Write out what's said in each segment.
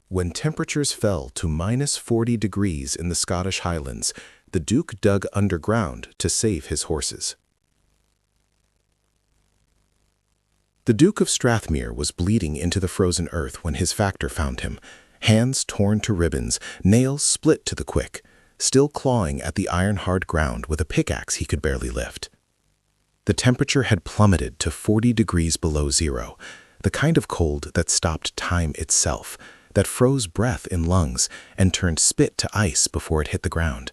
When temperatures fell to -40 degrees in the Scottish Highlands, the Duke dug underground to save his horses. The Duke of Strathmere was bleeding into the frozen earth when his factor found him, hands torn to ribbons, nails split to the quick, still clawing at the iron-hard ground with a pickaxe he could barely lift. The temperature had plummeted to 40 degrees below zero, the kind of cold that stopped time itself, that froze breath in lungs and turned spit to ice before it hit the ground.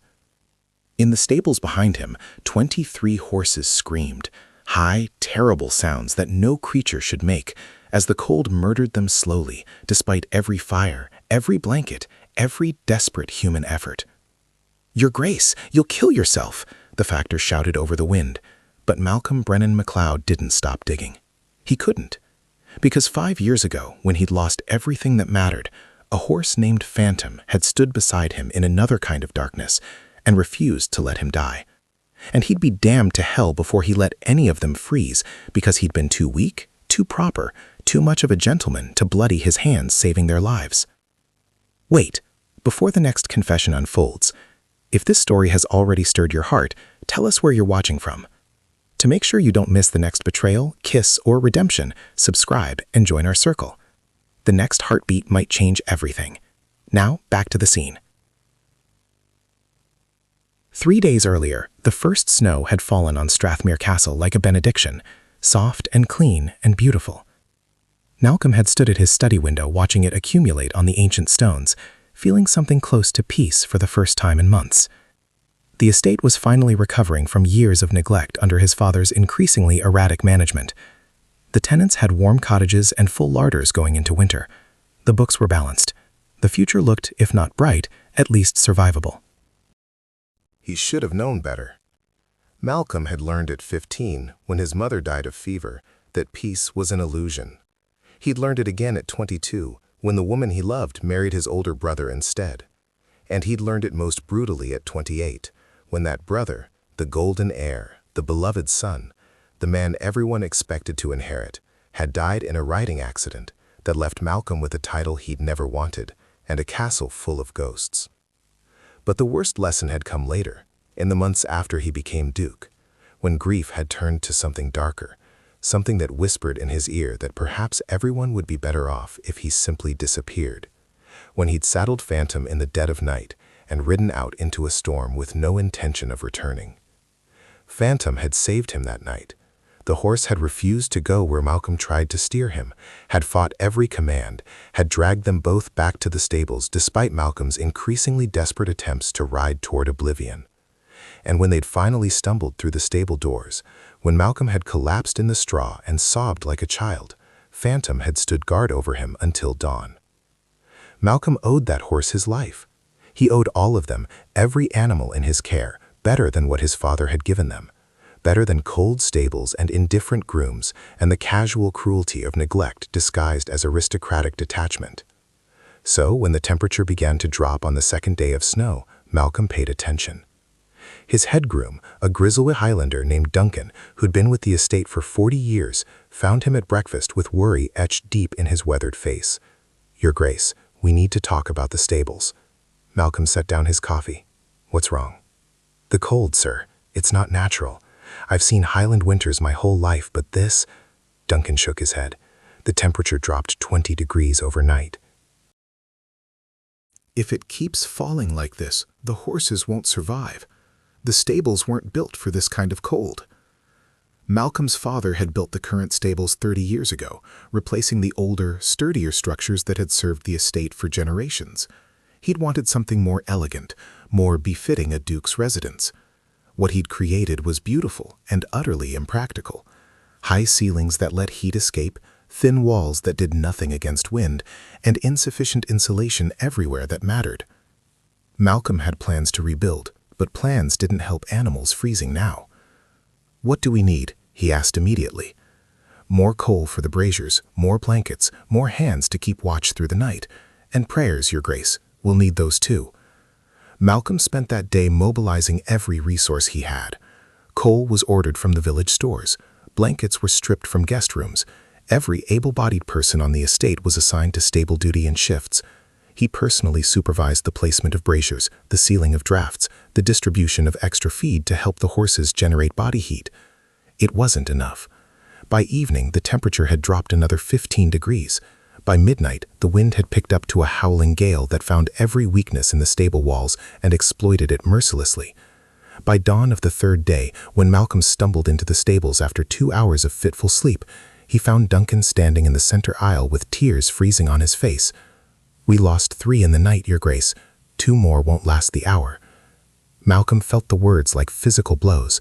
In the stables behind him, 23 horses screamed, high, terrible sounds that no creature should make, as the cold murdered them slowly, despite every fire, every blanket, every desperate human effort. "Your Grace, you'll kill yourself," the factor shouted over the wind. But Malcolm Brennan MacLeod didn't stop digging. He couldn't. Because 5 years ago, when he'd lost everything that mattered, a horse named Phantom had stood beside him in another kind of darkness and refused to let him die. And he'd be damned to hell before he let any of them freeze because he'd been too weak, too proper, too much of a gentleman to bloody his hands saving their lives. Wait, before the next confession unfolds, if this story has already stirred your heart, tell us where you're watching from. To make sure you don't miss the next betrayal, kiss, or redemption, subscribe and join our circle. The next heartbeat might change everything. Now, back to the scene. 3 days earlier, the first snow had fallen on Strathmere Castle like a benediction, soft and clean and beautiful. Malcolm had stood at his study window watching it accumulate on the ancient stones, feeling something close to peace for the first time in months. The estate was finally recovering from years of neglect under his father's increasingly erratic management. The tenants had warm cottages and full larders going into winter. The books were balanced. The future looked, if not bright, at least survivable. He should have known better. Malcolm had learned at 15, when his mother died of fever, that peace was an illusion. He'd learned it again at 22, when the woman he loved married his older brother instead. And he'd learned it most brutally at 28, when that brother, the golden heir, the beloved son, the man everyone expected to inherit, had died in a riding accident that left Malcolm with a title he'd never wanted and a castle full of ghosts. But the worst lesson had come later, in the months after he became Duke, when grief had turned to something darker, something that whispered in his ear that perhaps everyone would be better off if he simply disappeared. When he'd saddled Phantom in the dead of night and ridden out into a storm with no intention of returning. Phantom had saved him that night. The horse had refused to go where Malcolm tried to steer him, had fought every command, had dragged them both back to the stables despite Malcolm's increasingly desperate attempts to ride toward oblivion. And when they'd finally stumbled through the stable doors, when Malcolm had collapsed in the straw and sobbed like a child, Phantom had stood guard over him until dawn. Malcolm owed that horse his life. He owed all of them, every animal in his care, better than what his father had given them, better than cold stables and indifferent grooms and the casual cruelty of neglect disguised as aristocratic detachment. So, when the temperature began to drop on the second day of snow, Malcolm paid attention. His head groom, a grizzled Highlander named Duncan, who'd been with the estate for 40 years, found him at breakfast with worry etched deep in his weathered face. "Your Grace, we need to talk about the stables." Malcolm set down his coffee. "What's wrong?" "The cold, sir. It's not natural. I've seen Highland winters my whole life, but this—" Duncan shook his head. The temperature dropped 20 degrees overnight. "If it keeps falling like this, the horses won't survive. The stables weren't built for this kind of cold." Malcolm's father had built the current stables 30 years ago, replacing the older, sturdier structures that had served the estate for generations. He'd wanted something more elegant, more befitting a duke's residence. What he'd created was beautiful and utterly impractical. High ceilings that let heat escape, thin walls that did nothing against wind, and insufficient insulation everywhere that mattered. Malcolm had plans to rebuild, but plans didn't help animals freezing now. "What do we need?" he asked immediately. "More coal for the braziers, more blankets, more hands to keep watch through the night, and prayers, Your Grace. We'll need those too." Malcolm spent that day mobilizing every resource he had. Coal was ordered from the village stores. Blankets were stripped from guest rooms. Every able-bodied person on the estate was assigned to stable duty in shifts. He personally supervised the placement of braziers, the sealing of drafts, the distribution of extra feed to help the horses generate body heat. It wasn't enough. By evening, the temperature had dropped another 15 degrees. By midnight, the wind had picked up to a howling gale that found every weakness in the stable walls and exploited it mercilessly. By dawn of the third day, when Malcolm stumbled into the stables after 2 hours of fitful sleep, he found Duncan standing in the center aisle with tears freezing on his face. "We lost 3 in the night, Your Grace. 2 more won't last the hour." Malcolm felt the words like physical blows.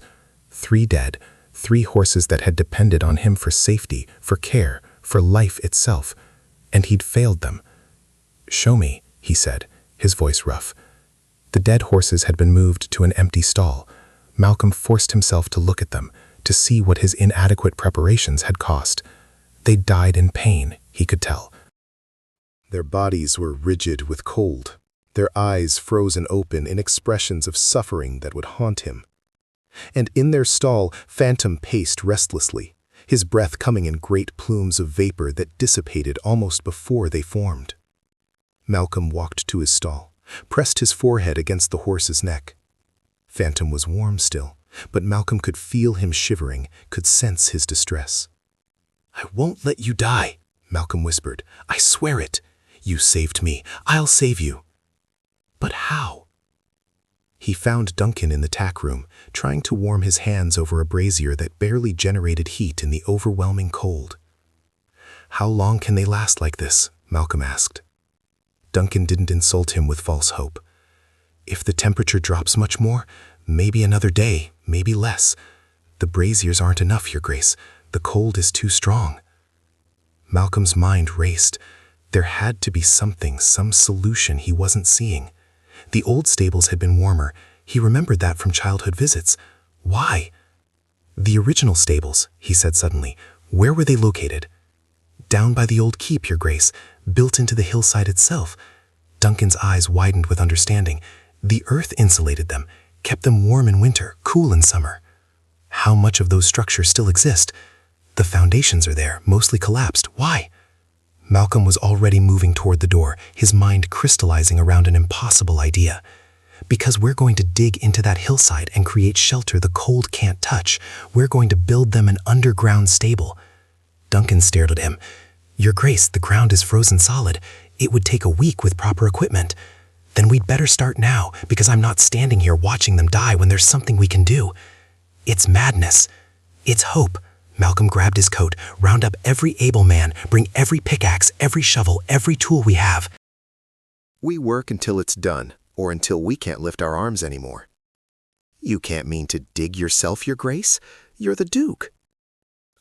3 dead, 3 horses that had depended on him for safety, for care, for life itself. And he'd failed them. "Show me," he said, his voice rough. The dead horses had been moved to an empty stall. Malcolm forced himself to look at them, to see what his inadequate preparations had cost. They died in pain, he could tell. Their bodies were rigid with cold, their eyes frozen open in expressions of suffering that would haunt him. And in their stall, Phantom paced restlessly, his breath coming in great plumes of vapor that dissipated almost before they formed. Malcolm walked to his stall, pressed his forehead against the horse's neck. Phantom was warm still, but Malcolm could feel him shivering, could sense his distress. "I won't let you die," Malcolm whispered. "I swear it. You saved me. I'll save you." "But how?" He found Duncan in the tack room, trying to warm his hands over a brazier that barely generated heat in the overwhelming cold. "How long can they last like this?" Malcolm asked. Duncan didn't insult him with false hope. "If the temperature drops much more, maybe another day, maybe less. The braziers aren't enough, Your Grace. The cold is too strong." Malcolm's mind raced. There had to be something, some solution he wasn't seeing. The old stables had been warmer. He remembered that from childhood visits. Why? "The original stables," he said suddenly. "Where were they located?" "Down by the old keep, Your Grace, built into the hillside itself." Duncan's eyes widened with understanding. The earth insulated them, kept them warm in winter, cool in summer. How much of those structures still exist? The foundations are there, mostly collapsed. Why? Malcolm was already moving toward the door, his mind crystallizing around an impossible idea. "Because we're going to dig into that hillside and create shelter the cold can't touch. We're going to build them an underground stable." Duncan stared at him. "Your Grace, the ground is frozen solid. It would take a week with proper equipment." "Then we'd better start now, because I'm not standing here watching them die when there's something we can do." "It's madness. It's hope." Malcolm grabbed his coat. "Round up every able man, bring every pickaxe, every shovel, every tool we have." "We work until it's done, or until we can't lift our arms anymore." "You can't mean to dig yourself, Your Grace. You're the Duke."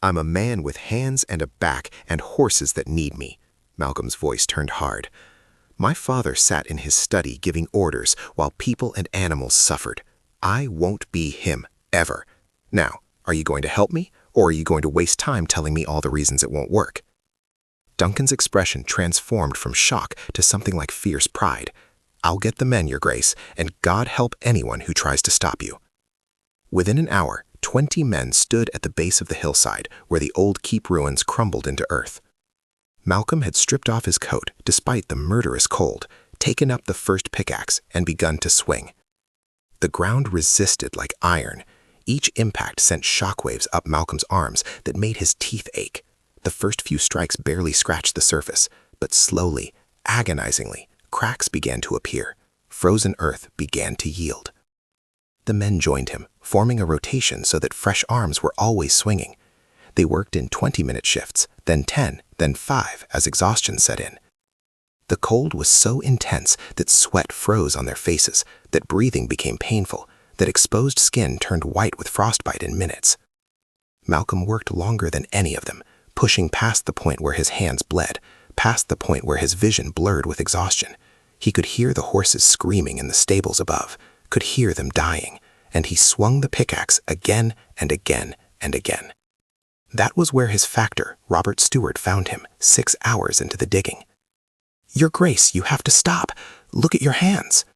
"I'm a man with hands and a back and horses that need me." Malcolm's voice turned hard. "My father sat in his study giving orders while people and animals suffered. I won't be him, ever. Now, are you going to help me, or are you going to waste time telling me all the reasons it won't work?" Duncan's expression transformed from shock to something like fierce pride. "I'll get the men, Your Grace, and God help anyone who tries to stop you." Within an hour, 20 men stood at the base of the hillside where the old keep ruins crumbled into earth. Malcolm had stripped off his coat despite the murderous cold, taken up the first pickaxe, and begun to swing. The ground resisted like iron. Each impact sent shockwaves up Malcolm's arms that made his teeth ache. The first few strikes barely scratched the surface, but slowly, agonizingly, cracks began to appear. Frozen earth began to yield. The men joined him, forming a rotation so that fresh arms were always swinging. They worked in 20-minute shifts, then 10, then 5 as exhaustion set in. The cold was so intense that sweat froze on their faces, that breathing became painful, that exposed skin turned white with frostbite in minutes. Malcolm worked longer than any of them, pushing past the point where his hands bled, past the point where his vision blurred with exhaustion. He could hear the horses screaming in the stables above, could hear them dying, and he swung the pickaxe again and again and again. That was where his factor, Robert Stewart, found him 6 hours into the digging. "Your Grace, you have to stop. Look at your hands."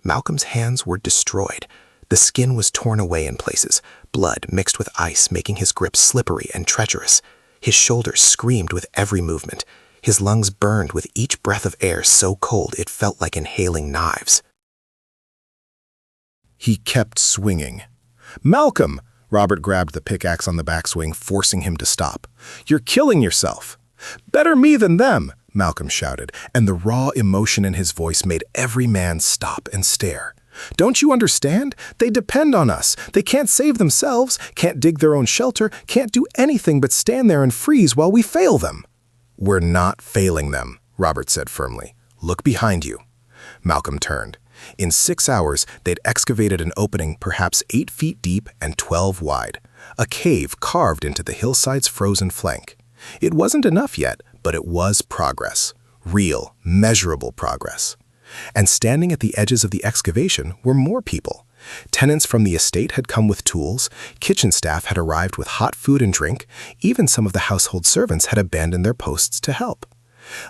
Malcolm's hands were destroyed. The skin was torn away in places, blood mixed with ice making his grip slippery and treacherous. His shoulders screamed with every movement. His lungs burned with each breath of air so cold it felt like inhaling knives. He kept swinging. "Malcolm!" Robert grabbed the pickaxe on the backswing, forcing him to stop. "You're killing yourself." "Better me than them," Malcolm shouted, and the raw emotion in his voice made every man stop and stare. "Don't you understand? They depend on us. They can't save themselves, can't dig their own shelter, can't do anything but stand there and freeze while we fail them." "We're not failing them," Robert said firmly. "Look behind you." Malcolm turned. In 6 hours, they'd excavated an opening perhaps 8 feet deep and 12 wide, a cave carved into the hillside's frozen flank. It wasn't enough yet, but it was progress. Real, measurable progress. And standing at the edges of the excavation were more people. Tenants from the estate had come with tools, kitchen staff had arrived with hot food and drink, even some of the household servants had abandoned their posts to help.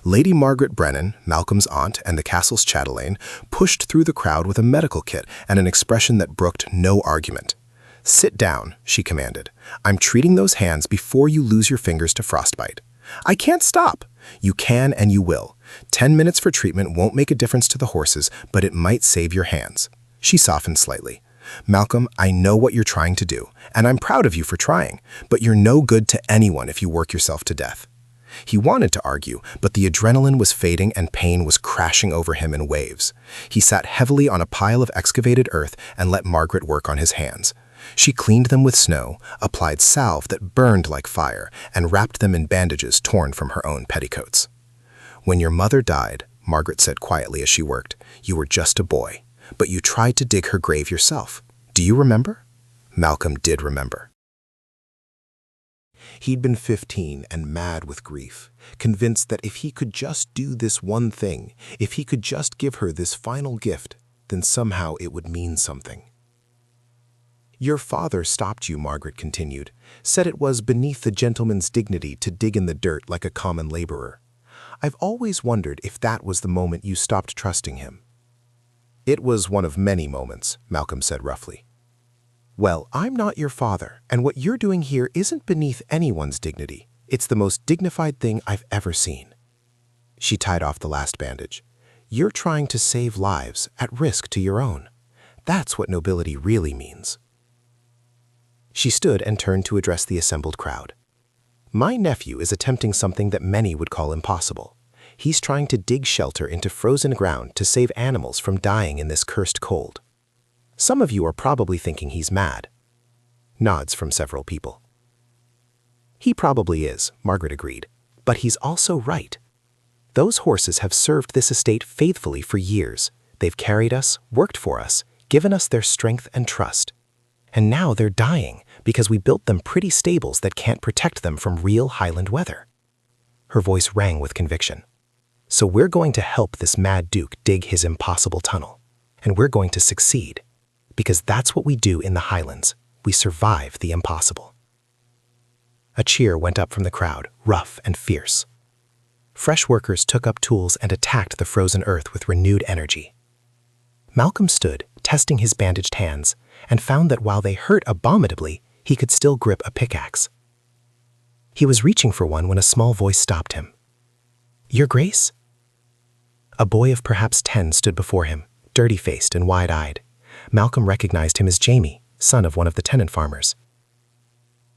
Lady Margaret Brennan, Malcolm's aunt and the castle's chatelaine, pushed through the crowd with a medical kit and an expression that brooked no argument. "Sit down," she commanded. "I'm treating those hands before you lose your fingers to frostbite." "I can't stop." "You can and you will. 10 minutes for treatment won't make a difference to the horses, but it might save your hands." She softened slightly. "Malcolm, I know what you're trying to do, and I'm proud of you for trying, but you're no good to anyone if you work yourself to death." He wanted to argue, but the adrenaline was fading and pain was crashing over him in waves. He sat heavily on a pile of excavated earth and let Margaret work on his hands. She cleaned them with snow, applied salve that burned like fire, and wrapped them in bandages torn from her own petticoats. "When your mother died," Margaret said quietly as she worked, "you were just a boy, but you tried to dig her grave yourself. Do you remember?" Malcolm did remember. He'd been 15 and mad with grief, convinced that if he could just do this one thing, if he could just give her this final gift, then somehow it would mean something. "Your father stopped you," Margaret continued, "said it was beneath the gentleman's dignity to dig in the dirt like a common laborer. I've always wondered if that was the moment you stopped trusting him." "It was one of many moments," Malcolm said roughly. "Well, I'm not your father, and what you're doing here isn't beneath anyone's dignity. It's the most dignified thing I've ever seen." She tied off the last bandage. "You're trying to save lives at risk to your own. That's what nobility really means." She stood and turned to address the assembled crowd. "My nephew is attempting something that many would call impossible. He's trying to dig shelter into frozen ground to save animals from dying in this cursed cold. Some of you are probably thinking he's mad." Nods from several people. "He probably is," Margaret agreed, "but he's also right. Those horses have served this estate faithfully for years. They've carried us, worked for us, given us their strength and trust. And now they're dying because we built them pretty stables that can't protect them from real Highland weather." Her voice rang with conviction. "So we're going to help this mad duke dig his impossible tunnel. And we're going to succeed. Because that's what we do in the Highlands. We survive the impossible." A cheer went up from the crowd, rough and fierce. Fresh workers took up tools and attacked the frozen earth with renewed energy. Malcolm stood, testing his bandaged hands, and found that while they hurt abominably, he could still grip a pickaxe. He was reaching for one when a small voice stopped him. "Your Grace?" A boy of perhaps 10 stood before him, dirty-faced and wide-eyed. Malcolm recognized him as Jamie, son of one of the tenant farmers.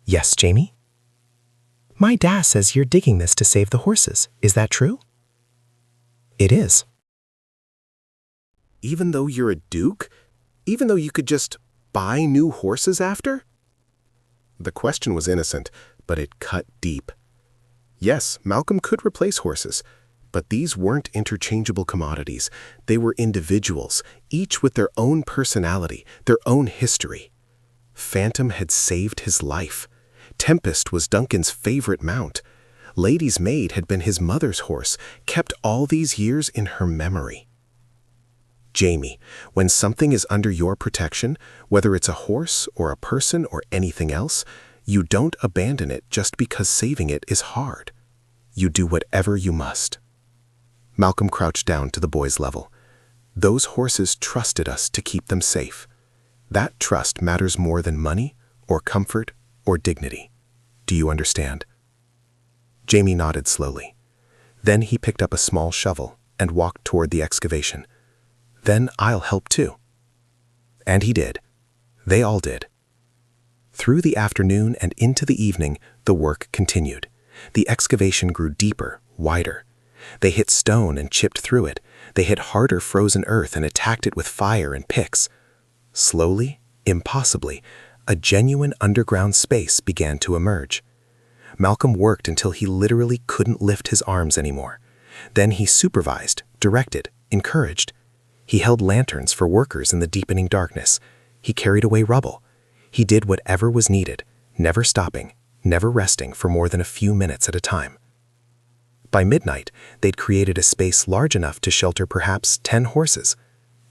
"Yes, Jamie?" "My dad says you're digging this to save the horses. Is that true?" "It is." "Even though you're a duke? Even though you could just buy new horses after?" The question was innocent, but it cut deep. Yes, Malcolm could replace horses, but these weren't interchangeable commodities. They were individuals, each with their own personality, their own history. Phantom had saved his life. Tempest was Duncan's favorite mount. Lady's Maid had been his mother's horse, kept all these years in her memory. Jamie, when something is under your protection, whether it's a horse or a person or anything else, you don't abandon it just because saving it is hard. You do whatever you must. Malcolm crouched down to the boy's level. "Those horses trusted us to keep them safe. That trust matters more than money or comfort or dignity. Do you understand?" Jamie nodded slowly. Then he picked up a small shovel and walked toward the excavation. "Then I'll help too." And he did. They all did. Through the afternoon and into the evening, the work continued. The excavation grew deeper, wider. They hit stone and chipped through it. They hit harder frozen earth and attacked it with fire and picks. Slowly, impossibly, a genuine underground space began to emerge. Malcolm worked until he literally couldn't lift his arms anymore. Then he supervised, directed, encouraged. He held lanterns for workers in the deepening darkness. He carried away rubble. He did whatever was needed, never stopping, never resting for more than a few minutes at a time. By midnight, they'd created a space large enough to shelter perhaps 10 horses.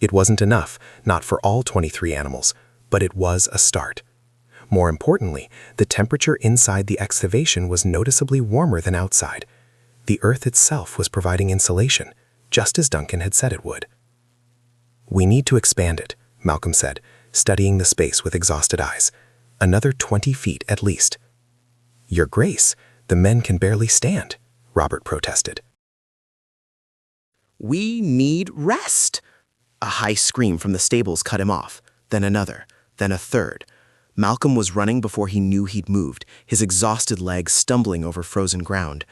It wasn't enough, not for all 23 animals, but it was a start. More importantly, the temperature inside the excavation was noticeably warmer than outside. The earth itself was providing insulation, just as Duncan had said it would. "We need to expand it," Malcolm said, studying the space with exhausted eyes. "Another 20 feet at least." "Your Grace, the men can barely stand," Robert protested. "We need rest." A high scream from the stables cut him off, then another, then a third. Malcolm was running before he knew he'd moved, his exhausted legs stumbling over frozen ground.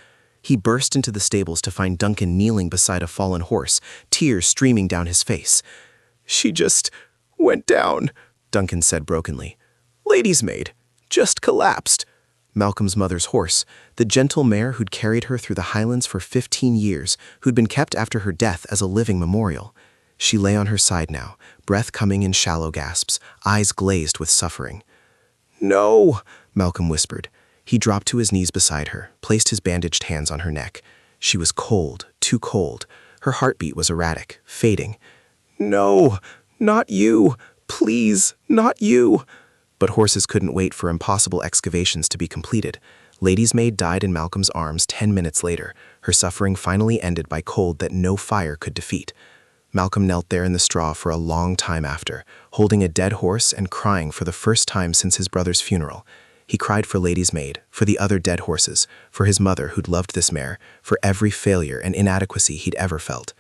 He burst into the stables to find Duncan kneeling beside a fallen horse, tears streaming down his face. "She just went down," Duncan said brokenly. "Lady's maid just collapsed." Malcolm's mother's horse, the gentle mare who'd carried her through the Highlands for 15 years, who'd been kept after her death as a living memorial. She lay on her side now, breath coming in shallow gasps, eyes glazed with suffering. "No," Malcolm whispered. He dropped to his knees beside her, placed his bandaged hands on her neck. She was cold, too cold. Her heartbeat was erratic, fading. "No, not you. Please, not you." But horses couldn't wait for impossible excavations to be completed. Lady's maid died in Malcolm's arms 10 minutes later, her suffering finally ended by cold that no fire could defeat. Malcolm knelt there in the straw for a long time after, holding a dead horse and crying for the first time since his brother's funeral. He cried for Lady's maid, for the other dead horses, for his mother who'd loved this mare, for every failure and inadequacy he'd ever felt.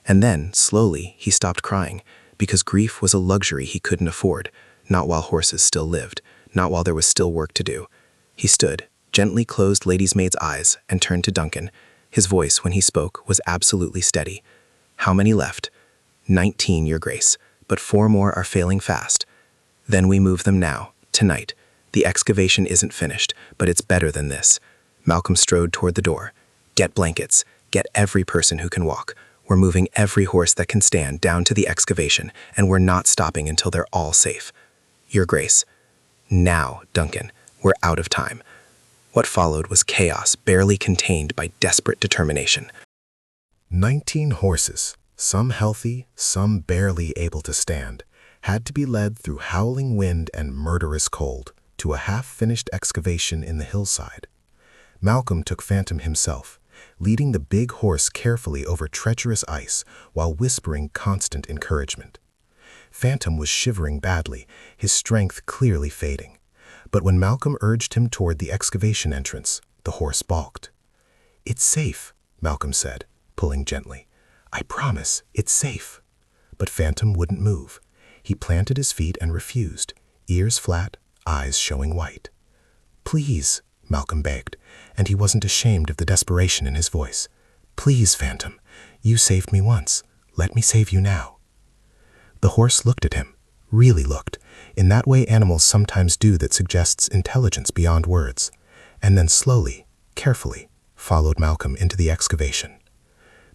And then, slowly, he stopped crying, because grief was a luxury he couldn't afford, not while horses still lived, not while there was still work to do. He stood, gently closed Lady's maid's eyes, and turned to Duncan. His voice, when he spoke, was absolutely steady. "How many left?" 19, Your Grace, but 4 more are failing fast. "Then we move them now, tonight. The excavation isn't finished, but it's better than this." Malcolm strode toward the door. "Get blankets. Get every person who can walk. We're moving every horse that can stand down to the excavation, and we're not stopping until they're all safe. Your Grace." "Now, Duncan. We're out of time." What followed was chaos barely contained by desperate determination. 19 horses, some healthy, some barely able to stand, had to be led through howling wind and murderous cold to a half-finished excavation in the hillside. Malcolm took Phantom himself, leading the big horse carefully over treacherous ice while whispering constant encouragement. Phantom was shivering badly, his strength clearly fading. But when Malcolm urged him toward the excavation entrance, the horse balked. "It's safe," Malcolm said, pulling gently. "I promise, it's safe." But Phantom wouldn't move. He planted his feet and refused, ears flat, eyes showing white. "Please," Malcolm begged, and he wasn't ashamed of the desperation in his voice. "Please, Phantom, you saved me once. Let me save you now." The horse looked at him, really looked, in that way animals sometimes do that suggests intelligence beyond words, and then slowly, carefully, followed Malcolm into the excavation.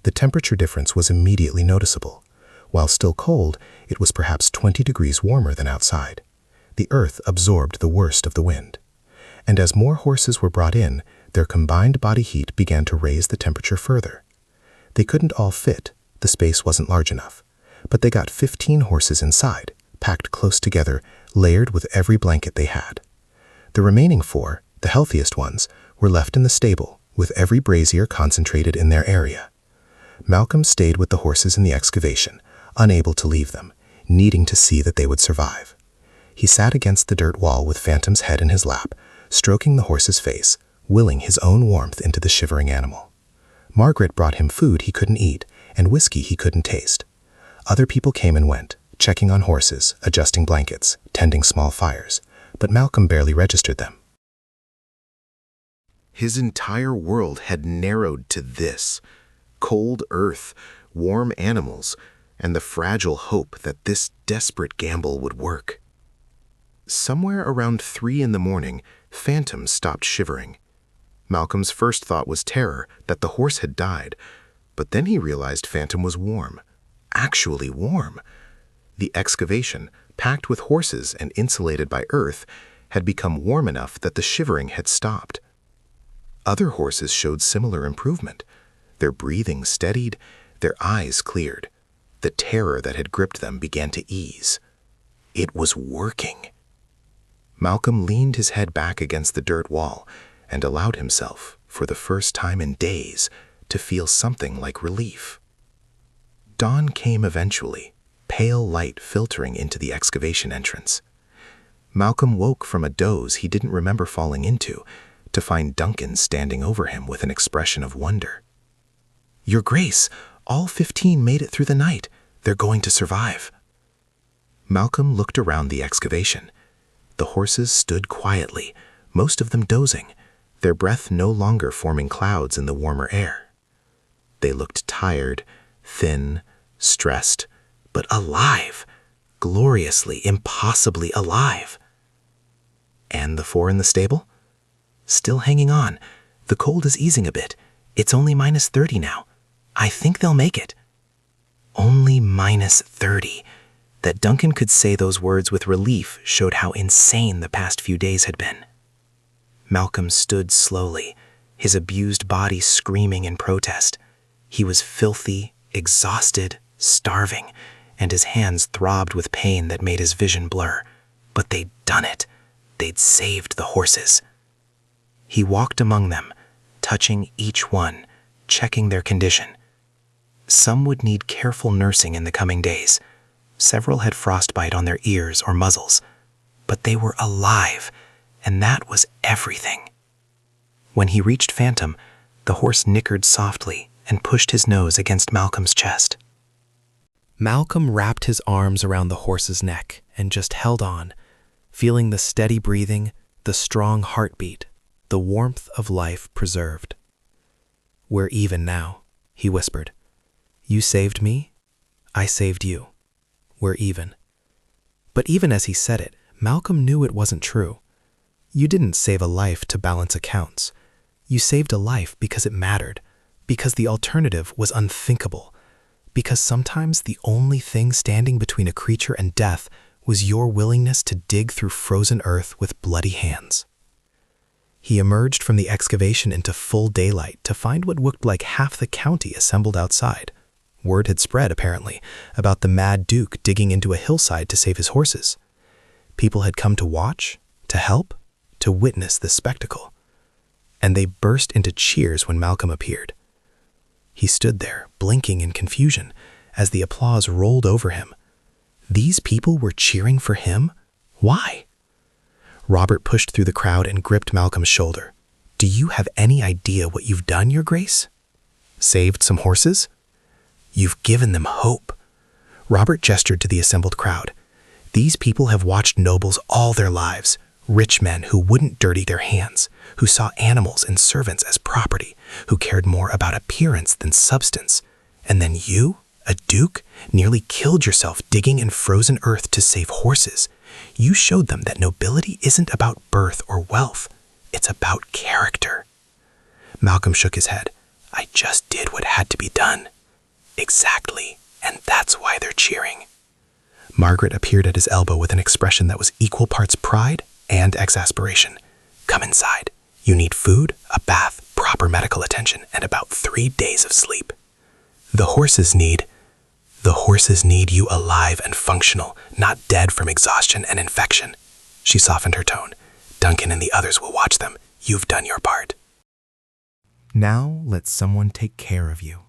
The temperature difference was immediately noticeable. While still cold, it was perhaps 20 degrees warmer than outside. The earth absorbed the worst of the wind. And as more horses were brought in, their combined body heat began to raise the temperature further. They couldn't all fit, the space wasn't large enough, but they got 15 horses inside, packed close together, layered with every blanket they had. The remaining 4, the healthiest ones, were left in the stable, with every brazier concentrated in their area. Malcolm stayed with the horses in the excavation, unable to leave them, needing to see that they would survive. He sat against the dirt wall with Phantom's head in his lap, stroking the horse's face, willing his own warmth into the shivering animal. Margaret brought him food he couldn't eat and whiskey he couldn't taste. Other people came and went, checking on horses, adjusting blankets, tending small fires, but Malcolm barely registered them. His entire world had narrowed to this: cold earth, warm animals, and the fragile hope that this desperate gamble would work. Somewhere around 3 in the morning, Phantom stopped shivering. Malcolm's first thought was terror, that the horse had died, but then he realized Phantom was warm. Actually warm. The excavation, packed with horses and insulated by earth, had become warm enough that the shivering had stopped. Other horses showed similar improvement. Their breathing steadied, their eyes cleared. The terror that had gripped them began to ease. It was working. Malcolm leaned his head back against the dirt wall and allowed himself, for the first time in days, to feel something like relief. Dawn came eventually, pale light filtering into the excavation entrance. Malcolm woke from a doze he didn't remember falling into, to find Duncan standing over him with an expression of wonder. "Your Grace, all 15 made it through the night. They're going to survive." Malcolm looked around the excavation. The horses stood quietly, most of them dozing, their breath no longer forming clouds in the warmer air. They looked tired, thin, stressed, but alive, gloriously, impossibly alive. And the 4 in the stable? Still hanging on. The cold is easing a bit. It's only -30 now. I think they'll make it. Only -30. That Duncan could say those words with relief showed how insane the past few days had been. Malcolm stood slowly, his abused body screaming in protest. He was filthy, exhausted, starving, and his hands throbbed with pain that made his vision blur. But they'd done it. They'd saved the horses. He walked among them, touching each one, checking their condition. Some would need careful nursing in the coming days. Several had frostbite on their ears or muzzles, but they were alive, and that was everything. When he reached Phantom, the horse nickered softly and pushed his nose against Malcolm's chest. Malcolm wrapped his arms around the horse's neck and just held on, feeling the steady breathing, the strong heartbeat, the warmth of life preserved. "We're even now," he whispered. "You saved me, I saved you. We're even." But even as he said it, Malcolm knew it wasn't true. You didn't save a life to balance accounts. You saved a life because it mattered, because the alternative was unthinkable, because sometimes the only thing standing between a creature and death was your willingness to dig through frozen earth with bloody hands. He emerged from the excavation into full daylight to find what looked like half the county assembled outside. Word had spread, apparently, about the Mad Duke digging into a hillside to save his horses. People had come to watch, to help, to witness this spectacle. And they burst into cheers when Malcolm appeared. He stood there, blinking in confusion, as the applause rolled over him. These people were cheering for him? Why? Robert pushed through the crowd and gripped Malcolm's shoulder. "Do you have any idea what you've done, Your Grace? Saved some horses? You've given them hope." Robert gestured to the assembled crowd. "These people have watched nobles all their lives, rich men who wouldn't dirty their hands, who saw animals and servants as property, who cared more about appearance than substance. And then you, a duke, nearly killed yourself digging in frozen earth to save horses. You showed them that nobility isn't about birth or wealth. It's about character." Malcolm shook his head. "I just did what had to be done." "Exactly, and that's why they're cheering." Margaret appeared at his elbow with an expression that was equal parts pride and exasperation. "Come inside. You need food, a bath, proper medical attention, and about 3 days of sleep. The horses need you alive and functional, not dead from exhaustion and infection." She softened her tone. "Duncan and the others will watch them. You've done your part. Now let someone take care of you."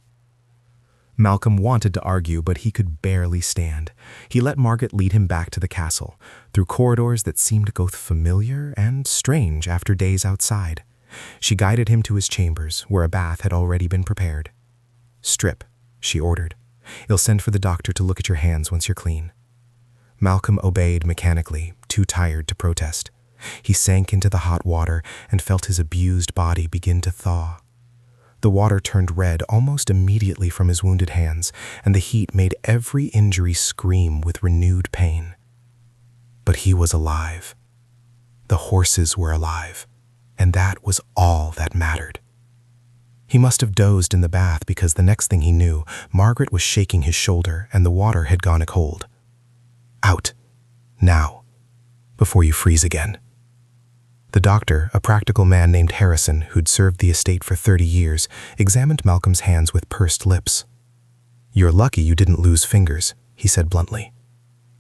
Malcolm wanted to argue, but he could barely stand. He let Margaret lead him back to the castle, through corridors that seemed both familiar and strange after days outside. She guided him to his chambers, where a bath had already been prepared. "Strip," she ordered. "I'll send for the doctor to look at your hands once you're clean." Malcolm obeyed mechanically, too tired to protest. He sank into the hot water and felt his abused body begin to thaw. The water turned red almost immediately from his wounded hands, and the heat made every injury scream with renewed pain. But he was alive. The horses were alive, and that was all that mattered. He must have dozed in the bath because the next thing he knew, Margaret was shaking his shoulder and the water had gone cold. "Out. Now. Before you freeze again." The doctor, a practical man named Harrison who'd served the estate for 30 years, examined Malcolm's hands with pursed lips. "You're lucky you didn't lose fingers," he said bluntly.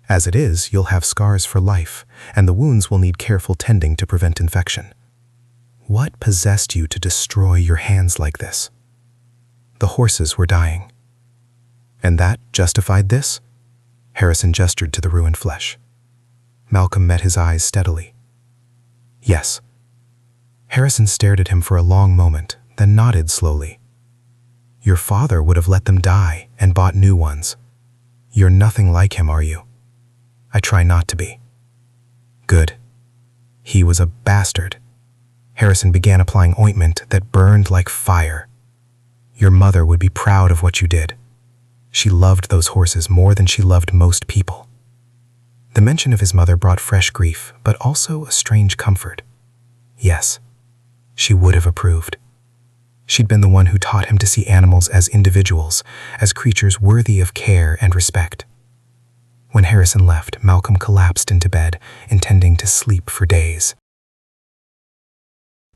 "As it is, you'll have scars for life, and the wounds will need careful tending to prevent infection." "What possessed you to destroy your hands like this?" "The horses were dying." "And that justified this?" Harrison gestured to the ruined flesh. Malcolm met his eyes steadily. "Yes." Harrison stared at him for a long moment, then nodded slowly. "Your father would have let them die and bought new ones. You're nothing like him, are you?" "I try not to be." "Good." "He was a bastard." Harrison began applying ointment that burned like fire. "Your mother would be proud of what you did. She loved those horses more than she loved most people." The mention of his mother brought fresh grief, but also a strange comfort. Yes, she would have approved. She'd been the one who taught him to see animals as individuals, as creatures worthy of care and respect. When Harrison left, Malcolm collapsed into bed, intending to sleep for days.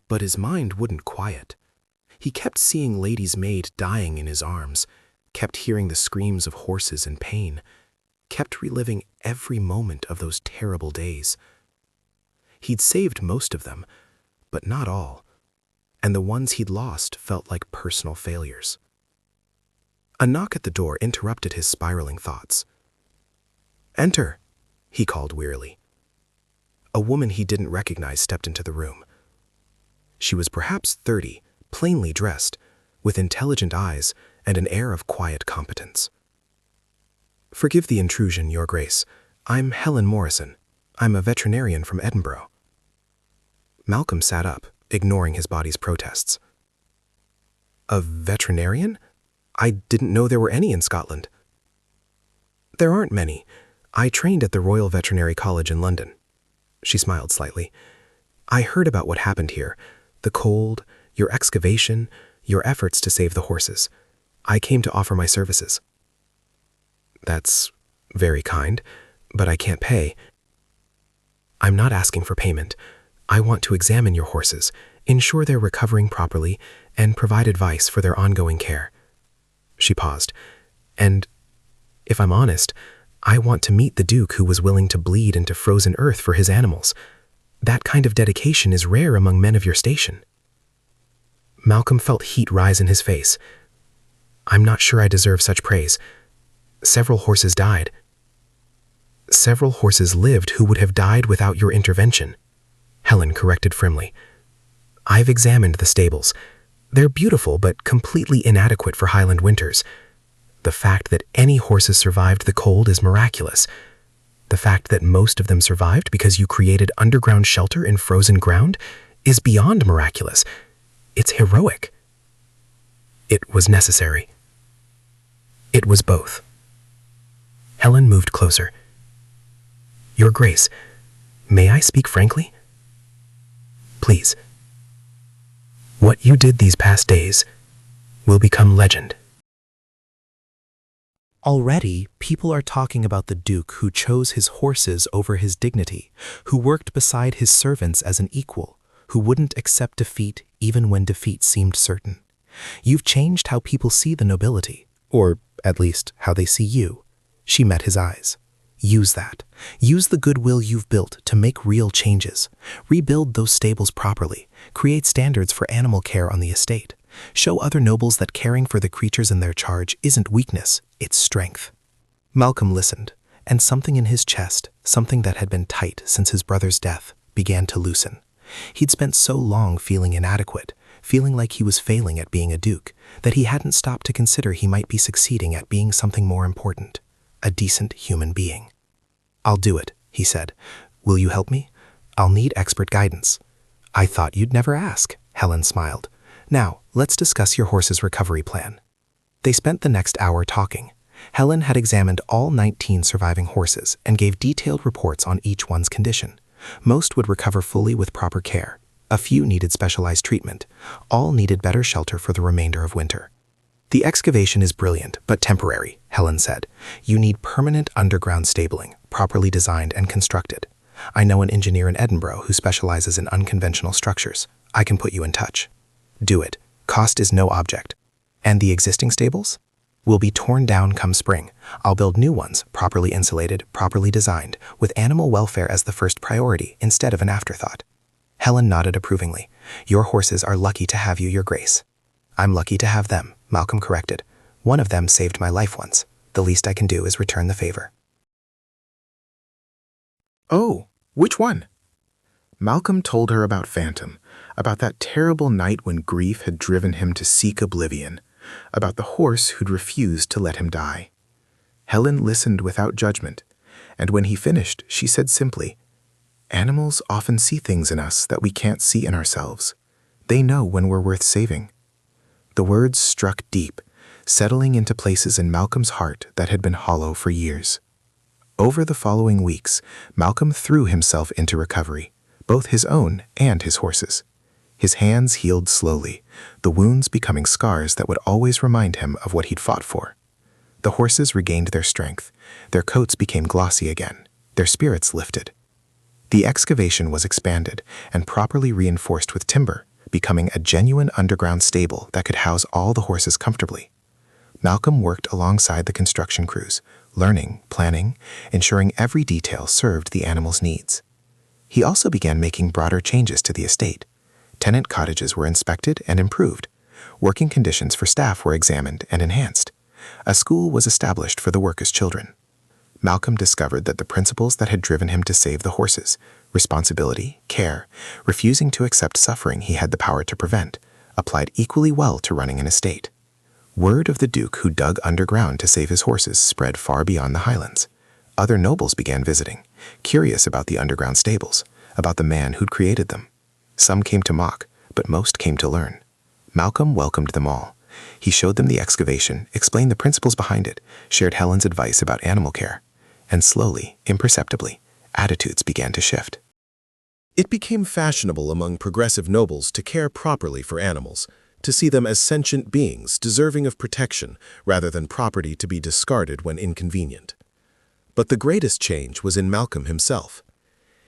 But his mind wouldn't quiet. He kept seeing Lady's maid dying in his arms, kept hearing the screams of horses in pain, kept reliving every moment of those terrible days. He'd saved most of them, but not all, and the ones he'd lost felt like personal failures. A knock at the door interrupted his spiraling thoughts. "Enter," he called wearily. A woman he didn't recognize stepped into the room. She was perhaps 30, plainly dressed, with intelligent eyes and an air of quiet competence. "Forgive the intrusion, Your Grace. I'm Helen Morrison. I'm a veterinarian from Edinburgh." Malcolm sat up, ignoring his body's protests. "A veterinarian? I didn't know there were any in Scotland." "There aren't many. I trained at the Royal Veterinary College in London." She smiled slightly. "I heard about what happened here. The cold, your excavation, your efforts to save the horses. I came to offer my services." "That's very kind, but I can't pay." "I'm not asking for payment. I want to examine your horses, ensure they're recovering properly, and provide advice for their ongoing care." She paused. "And, if I'm honest, I want to meet the Duke who was willing to bleed into frozen earth for his animals. That kind of dedication is rare among men of your station." Malcolm felt heat rise in his face. "I'm not sure I deserve such praise. Several horses died." "Several horses lived who would have died without your intervention," Helen corrected firmly. "I've examined the stables. They're beautiful but completely inadequate for Highland winters. The fact that any horses survived the cold is miraculous. The fact that most of them survived because you created underground shelter in frozen ground is beyond miraculous. It's heroic." "It was necessary." "It was both." Helen moved closer. "Your Grace, may I speak frankly?" "Please." "What you did these past days will become legend." Already, people are talking about the Duke who chose his horses over his dignity, who worked beside his servants as an equal, who wouldn't accept defeat even when defeat seemed certain. You've changed how people see the nobility, or at least how they see you. She met his eyes. Use that. Use the goodwill you've built to make real changes. Rebuild those stables properly. Create standards for animal care on the estate. Show other nobles that caring for the creatures in their charge isn't weakness, it's strength. Malcolm listened, and something in his chest, something that had been tight since his brother's death, began to loosen. He'd spent so long feeling inadequate, feeling like he was failing at being a duke, that he hadn't stopped to consider he might be succeeding at being something more important, a decent human being. "I'll do it," he said. "Will you help me? I'll need expert guidance." "I thought you'd never ask," Helen smiled. "Now, let's discuss your horse's recovery plan." They spent the next hour talking. Helen had examined all 19 surviving horses and gave detailed reports on each one's condition. Most would recover fully with proper care. A few needed specialized treatment. All needed better shelter for the remainder of winter. "The excavation is brilliant, but temporary," Helen said. "You need permanent underground stabling, properly designed and constructed. I know an engineer in Edinburgh who specializes in unconventional structures. I can put you in touch." "Do it. Cost is no object." "And the existing stables?" "Will be torn down come spring. I'll build new ones, properly insulated, properly designed, with animal welfare as the first priority instead of an afterthought." Helen nodded approvingly. "Your horses are lucky to have you, Your Grace." "I'm lucky to have them," Malcolm corrected. "One of them saved my life once. The least I can do is return the favor." "Oh, which one?" Malcolm told her about Phantom, about that terrible night when grief had driven him to seek oblivion, about the horse who'd refused to let him die. Helen listened without judgment, and when he finished, she said simply, "Animals often see things in us that we can't see in ourselves. They know when we're worth saving." The words struck deep, settling into places in Malcolm's heart that had been hollow for years. Over the following weeks, Malcolm threw himself into recovery, both his own and his horse's. His hands healed slowly, the wounds becoming scars that would always remind him of what he'd fought for. The horses regained their strength, their coats became glossy again, their spirits lifted. The excavation was expanded and properly reinforced with timber, becoming a genuine underground stable that could house all the horses comfortably. Malcolm worked alongside the construction crews, learning, planning, ensuring every detail served the animals' needs. He also began making broader changes to the estate. Tenant cottages were inspected and improved. Working conditions for staff were examined and enhanced. A school was established for the workers' children. Malcolm discovered that the principles that had driven him to save the horses, responsibility, care, refusing to accept suffering he had the power to prevent, applied equally well to running an estate. Word of the Duke who dug underground to save his horses spread far beyond the Highlands. Other nobles began visiting, curious about the underground stables, about the man who'd created them. Some came to mock, but most came to learn. Malcolm welcomed them all. He showed them the excavation, explained the principles behind it, shared Helen's advice about animal care. And slowly, imperceptibly, attitudes began to shift. It became fashionable among progressive nobles to care properly for animals, to see them as sentient beings deserving of protection rather than property to be discarded when inconvenient. But the greatest change was in Malcolm himself.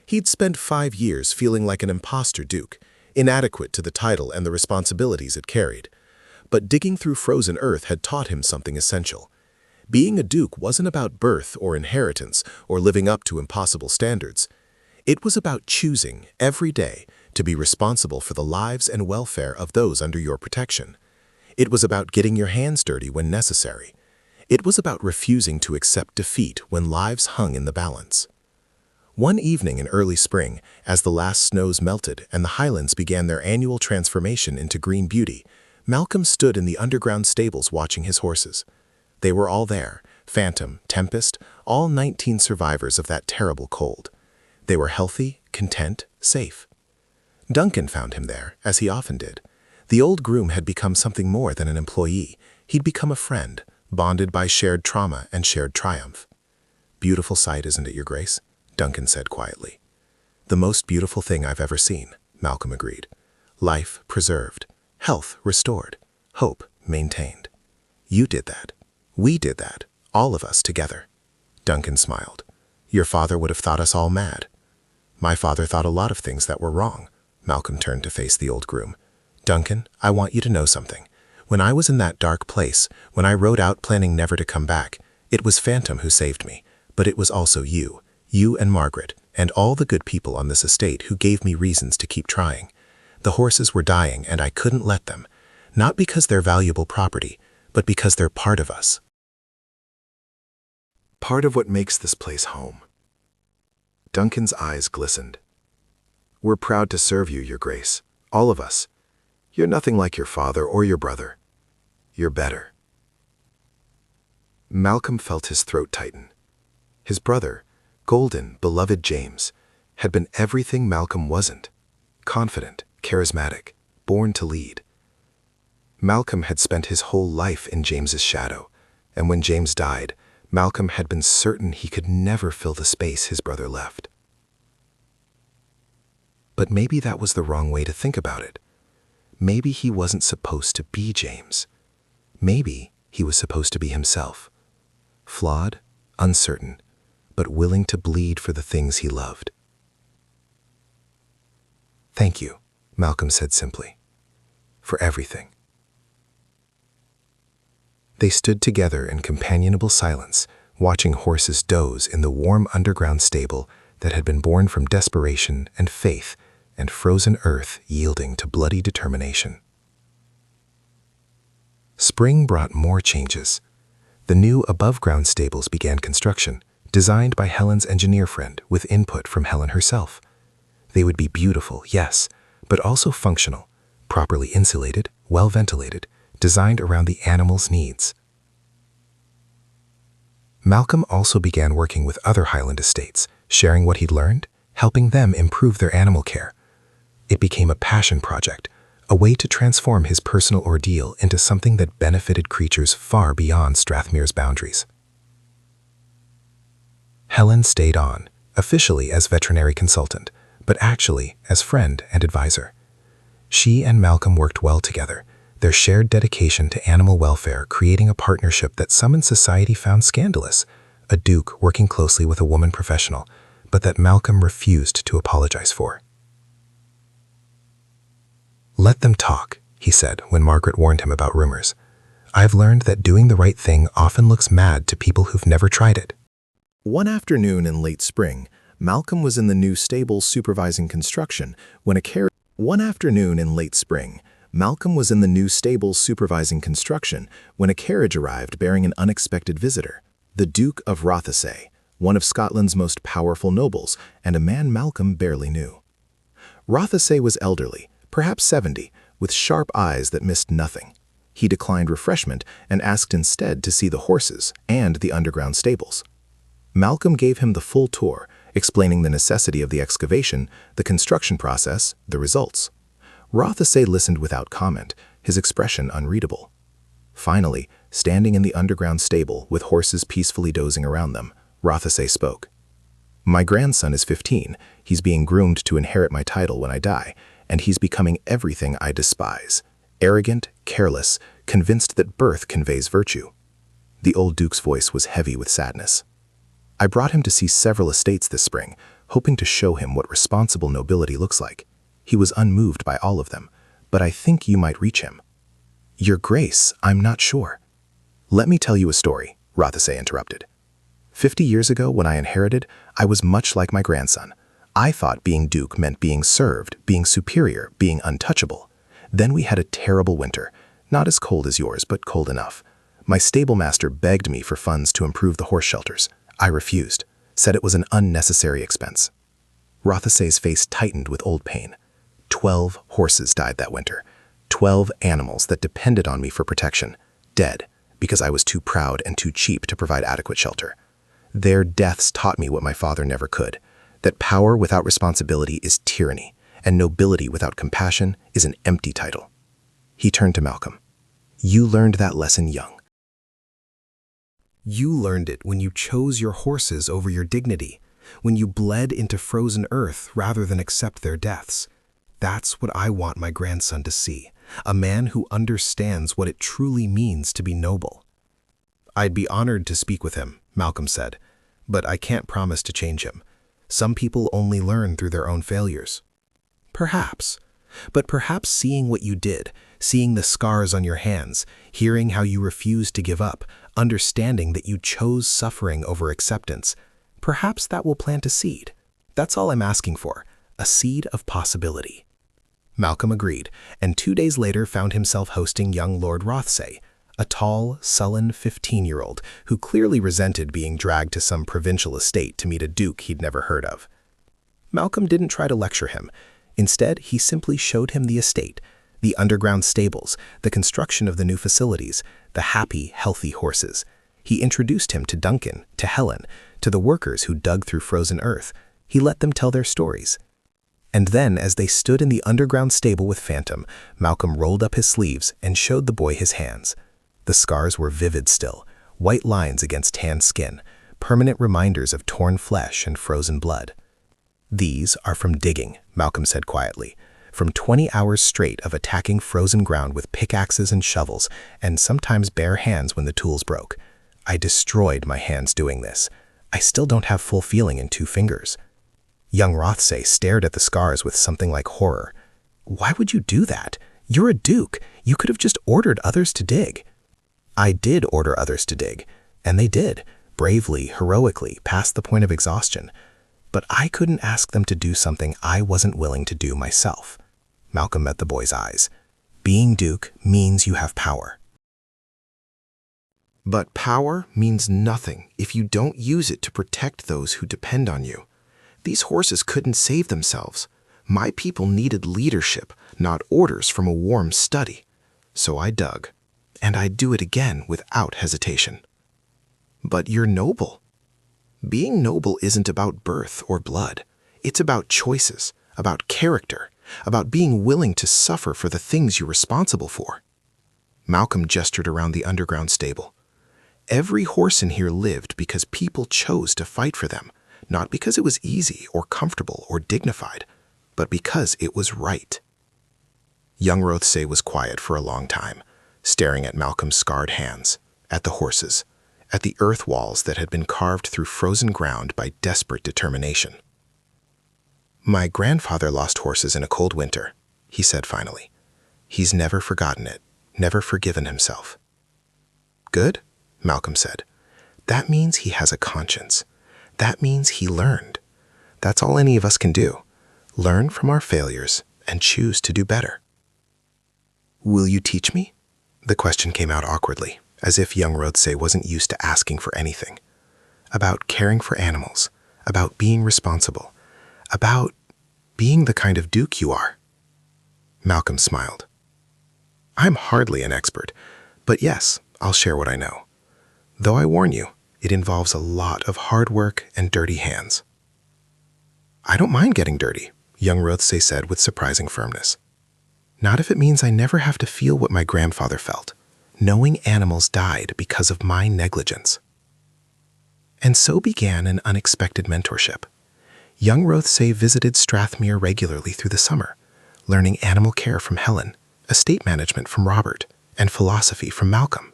He'd spent 5 years feeling like an imposter duke, inadequate to the title and the responsibilities it carried. But digging through frozen earth had taught him something essential. Being a duke wasn't about birth or inheritance or living up to impossible standards. It was about choosing, every day, to be responsible for the lives and welfare of those under your protection. It was about getting your hands dirty when necessary. It was about refusing to accept defeat when lives hung in the balance. One evening in early spring, as the last snows melted and the Highlands began their annual transformation into green beauty, Malcolm stood in the underground stables watching his horses. They were all there, Phantom, Tempest, all 19 survivors of that terrible cold. They were healthy, content, safe. Duncan found him there, as he often did. The old groom had become something more than an employee. He'd become a friend, bonded by shared trauma and shared triumph. "Beautiful sight, isn't it, Your Grace?" Duncan said quietly. "The most beautiful thing I've ever seen," Malcolm agreed. "Life preserved, health restored, hope maintained. You did that. We did that, all of us together." Duncan smiled. "Your father would have thought us all mad." "My father thought a lot of things that were wrong." Malcolm turned to face the old groom. "Duncan, I want you to know something. When I was in that dark place, when I rode out planning never to come back, it was Phantom who saved me, but it was also you and Margaret, and all the good people on this estate who gave me reasons to keep trying. The horses were dying and I couldn't let them, not because they're valuable property, but because they're part of us. Part of what makes this place home." Duncan's eyes glistened. We're proud to serve you, Your Grace. All of us. You're nothing like your father or your brother. You're better." Malcolm felt his throat tighten. His brother, golden, beloved James, had been everything Malcolm wasn't. Confident, charismatic, born to lead. Malcolm had spent his whole life in James's shadow, and when James died, Malcolm had been certain he could never fill the space his brother left. But maybe that was the wrong way to think about it. Maybe he wasn't supposed to be James. Maybe he was supposed to be himself. Flawed, uncertain, but willing to bleed for the things he loved. "Thank you," Malcolm said simply, "for everything." They stood together in companionable silence, watching horses doze in the warm underground stable that had been born from desperation and faith and frozen earth yielding to bloody determination. Spring brought more changes. The new above-ground stables began construction, designed by Helen's engineer friend with input from Helen herself. They would be beautiful, yes, but also functional, properly insulated, well-ventilated, designed around the animals' needs. Malcolm also began working with other Highland estates, sharing what he'd learned, helping them improve their animal care. It became a passion project, a way to transform his personal ordeal into something that benefited creatures far beyond Strathmere's boundaries. Helen stayed on, officially as veterinary consultant, but actually as friend and advisor. She and Malcolm worked well together, their shared dedication to animal welfare creating a partnership that some in society found scandalous, a duke working closely with a woman professional, but that Malcolm refused to apologize for. "Let them talk," he said when Margaret warned him about rumors. "I've learned that doing the right thing often looks mad to people who've never tried it." One afternoon in late spring, Malcolm was in the new stable supervising construction when a carriage arrived bearing an unexpected visitor, the Duke of Rothesay, one of Scotland's most powerful nobles and a man Malcolm barely knew. Rothesay was elderly, perhaps 70, with sharp eyes that missed nothing. He declined refreshment and asked instead to see the horses and the underground stables. Malcolm gave him the full tour, explaining the necessity of the excavation, the construction process, the results. Rothesay listened without comment, his expression unreadable. Finally, standing in the underground stable with horses peacefully dozing around them, Rothesay spoke. "My grandson is 15. He's being groomed to inherit my title when I die, and he's becoming everything I despise. Arrogant, careless, convinced that birth conveys virtue." The old duke's voice was heavy with sadness. "I brought him to see several estates this spring, hoping to show him what responsible nobility looks like. He was unmoved by all of them, but I think you might reach him." "Your Grace, I'm not sure." "Let me tell you a story," Rothesay interrupted. 50 years ago, when I inherited, I was much like my grandson. I thought being duke meant being served, being superior, being untouchable. Then we had a terrible winter, not as cold as yours, but cold enough. My stable master begged me for funds to improve the horse shelters. I refused, said it was an unnecessary expense. Rothesay's face tightened with old pain. 12 horses died that winter. 12 animals that depended on me for protection, dead because I was too proud and too cheap to provide adequate shelter. Their deaths taught me what my father never could, that power without responsibility is tyranny, and nobility without compassion is an empty title. He turned to Malcolm. "You learned that lesson young. You learned it when you chose your horses over your dignity, when you bled into frozen earth rather than accept their deaths. That's what I want my grandson to see, a man who understands what it truly means to be noble." "I'd be honored to speak with him," Malcolm said, "but I can't promise to change him. Some people only learn through their own failures." "Perhaps. But perhaps seeing what you did, seeing the scars on your hands, hearing how you refused to give up, understanding that you chose suffering over acceptance, perhaps that will plant a seed. That's all I'm asking for, a seed of possibility." Malcolm agreed, and 2 days later found himself hosting young Lord Rothesay, a tall, sullen 15-year-old who clearly resented being dragged to some provincial estate to meet a duke he'd never heard of. Malcolm didn't try to lecture him. Instead, he simply showed him the estate, the underground stables, the construction of the new facilities, the happy, healthy horses. He introduced him to Duncan, to Helen, to the workers who dug through frozen earth. He let them tell their stories. And then, as they stood in the underground stable with Phantom, Malcolm rolled up his sleeves and showed the boy his hands. The scars were vivid still, white lines against tanned skin, permanent reminders of torn flesh and frozen blood. "These are from digging," Malcolm said quietly, "from 20 hours straight of attacking frozen ground with pickaxes and shovels, and sometimes bare hands when the tools broke. I destroyed my hands doing this. I still don't have full feeling in 2 fingers." Young Rothsay stared at the scars with something like horror. "Why would you do that? You're a duke. You could have just ordered others to dig." "I did order others to dig, and they did, bravely, heroically, past the point of exhaustion. But I couldn't ask them to do something I wasn't willing to do myself." Malcolm met the boy's eyes. "Being duke means you have power." But power means nothing if you don't use it to protect those who depend on you. These horses couldn't save themselves. My people needed leadership, not orders from a warm study. So I dug, and I'd do it again without hesitation. But you're noble. Being noble isn't about birth or blood. It's about choices, about character, about being willing to suffer for the things you're responsible for. Malcolm gestured around the underground stable. Every horse in here lived because people chose to fight for them, not because it was easy or comfortable or dignified, but because it was right. Young Rothsay was quiet for a long time, staring at Malcolm's scarred hands, at the horses, at the earth walls that had been carved through frozen ground by desperate determination. "My grandfather lost horses in a cold winter," he said finally. "He's never forgotten it, never forgiven himself." "Good," Malcolm said. "That means he has a conscience. That means he learned. That's all any of us can do. Learn from our failures and choose to do better." "Will you teach me?" The question came out awkwardly, as if young Rothsay wasn't used to asking for anything. "About caring for animals, about being responsible, about being the kind of duke you are." Malcolm smiled. "I'm hardly an expert, but yes, I'll share what I know. Though I warn you, it involves a lot of hard work and dirty hands." "I don't mind getting dirty," young Rothsay said with surprising firmness. "Not if it means I never have to feel what my grandfather felt, knowing animals died because of my negligence." And so began an unexpected mentorship. Young Rothsay visited Strathmere regularly through the summer, learning animal care from Helen, estate management from Robert, and philosophy from Malcolm.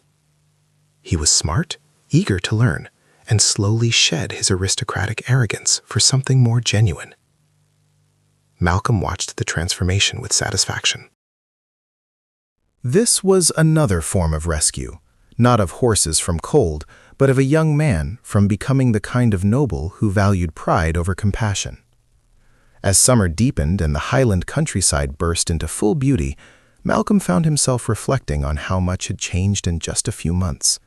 He was smart, eager to learn, and slowly shed his aristocratic arrogance for something more genuine. Malcolm watched the transformation with satisfaction. This was another form of rescue, not of horses from cold, but of a young man from becoming the kind of noble who valued pride over compassion. As summer deepened and the Highland countryside burst into full beauty, Malcolm found himself reflecting on how much had changed in just a few months.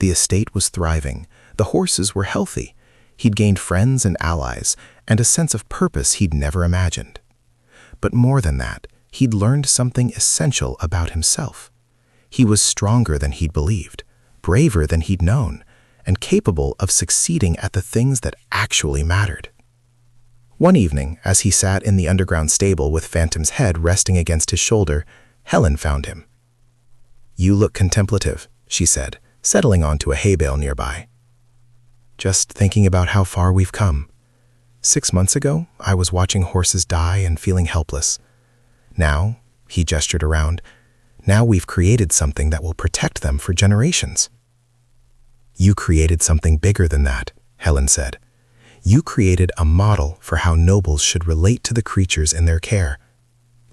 The estate was thriving, the horses were healthy, he'd gained friends and allies, and a sense of purpose he'd never imagined. But more than that, he'd learned something essential about himself. He was stronger than he'd believed, braver than he'd known, and capable of succeeding at the things that actually mattered. One evening, as he sat in the underground stable with Phantom's head resting against his shoulder, Helen found him. "You look contemplative," she said, settling onto a hay bale nearby. "Just thinking about how far we've come. 6 months ago, I was watching horses die and feeling helpless. Now," he gestured around, "now we've created something that will protect them for generations." "You created something bigger than that," Helen said. "You created a model for how nobles should relate to the creatures in their care.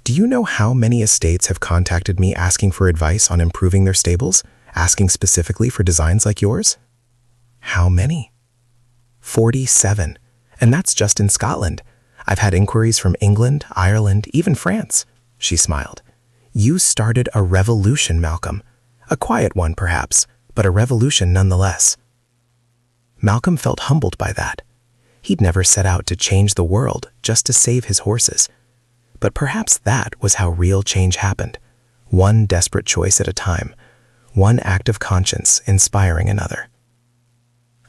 Do you know how many estates have contacted me asking for advice on improving their stables, asking specifically for designs like yours?" "How many?" 47, and that's just in Scotland. I've had inquiries from England, Ireland, even France." She smiled. "You started a revolution, Malcolm. A quiet one, perhaps, but a revolution nonetheless." Malcolm felt humbled by that. He'd never set out to change the world just to save his horses. But perhaps that was how real change happened. One desperate choice at a time. One act of conscience inspiring another.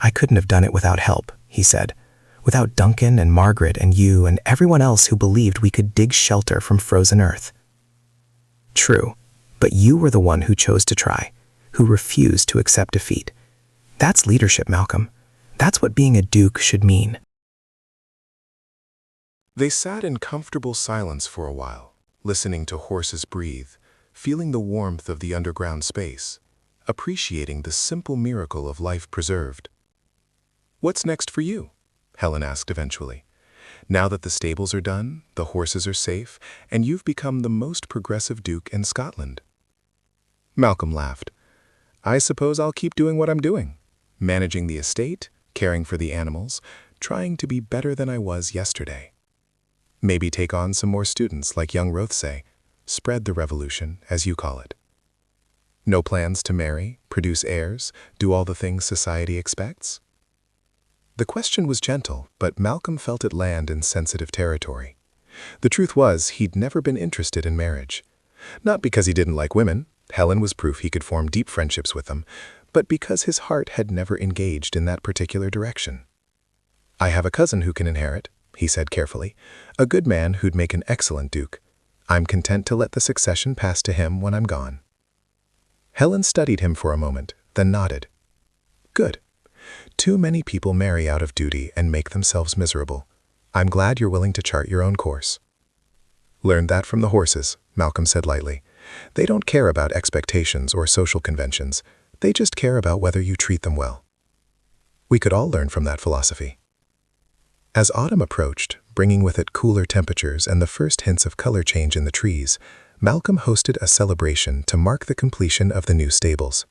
"I couldn't have done it without help," he said. "Without Duncan and Margaret and you and everyone else who believed we could dig shelter from frozen earth." True, but you were the one who chose to try, who refused to accept defeat. That's leadership, Malcolm. That's what being a duke should mean. They sat in comfortable silence for a while, listening to horses breathe, feeling the warmth of the underground space, appreciating the simple miracle of life preserved. "What's next for you?" Helen asked eventually. "Now that the stables are done, the horses are safe, and you've become the most progressive duke in Scotland." Malcolm laughed. "I suppose I'll keep doing what I'm doing, managing the estate, caring for the animals, trying to be better than I was yesterday. Maybe take on some more students like young Rothsay, spread the revolution, as you call it. No plans to marry, produce heirs, do all the things society expects?" The question was gentle, but Malcolm felt it land in sensitive territory. The truth was, he'd never been interested in marriage. Not because he didn't like women, Helen was proof he could form deep friendships with them, but because his heart had never engaged in that particular direction. "I have a cousin who can inherit," he said carefully, "a good man who'd make an excellent duke. I'm content to let the succession pass to him when I'm gone." Helen studied him for a moment, then nodded. "Good. Too many people marry out of duty and make themselves miserable. I'm glad you're willing to chart your own course." "Learned that from the horses," Malcolm said lightly. "They don't care about expectations or social conventions. They just care about whether you treat them well." We could all learn from that philosophy. As autumn approached, bringing with it cooler temperatures and the first hints of color change in the trees, Malcolm hosted a celebration to mark the completion of the new stables.